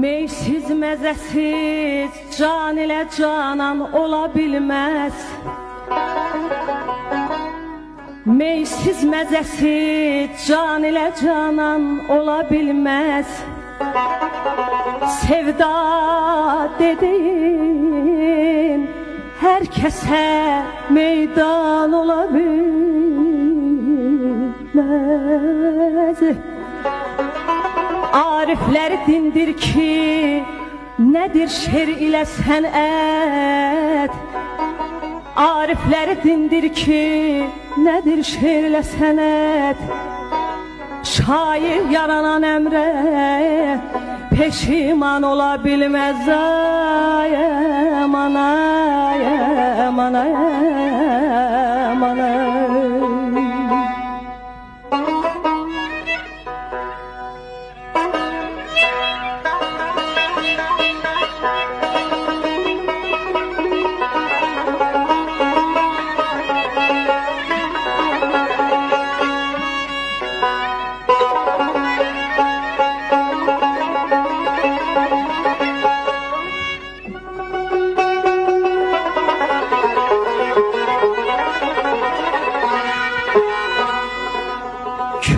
Meysiz məzəsiz can ilə canan ola bilməz. Meysiz məzəsiz can ilə canan ola bilməz. Sevda dediyin hər kəsə meydan ola bilməz. Ariflər dindir ki, nədir şeir ilə sənət? Ariflər dindir ki, nədir şeir ilə sənət? Şair yaranan əmrə peşiman ola bilməz. Ay aman, ay aman, ay aman, ay.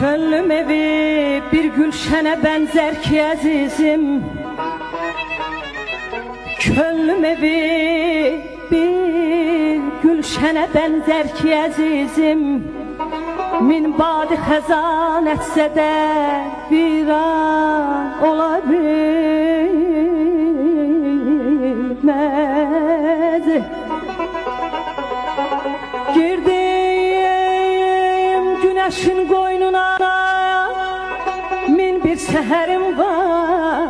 Könlüm evi bir gülşene benzer ki əzizim. Könlüm evi bir gülşene benzer ki əzizim. Min badi xəzan etsə də bir an ola bilməz. Girdim güneşin qoynuna, min bir səhərim var.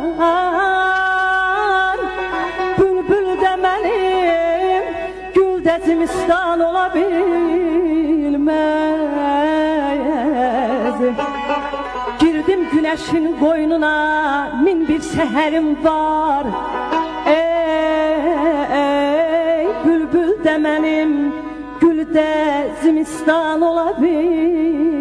Bülbül də mənim gül də zimistan ola bilməz. Girdim güneşin qoynuna, min bir səhərim var. Ey bülbül də mənim gül də zimistan ola bilməz.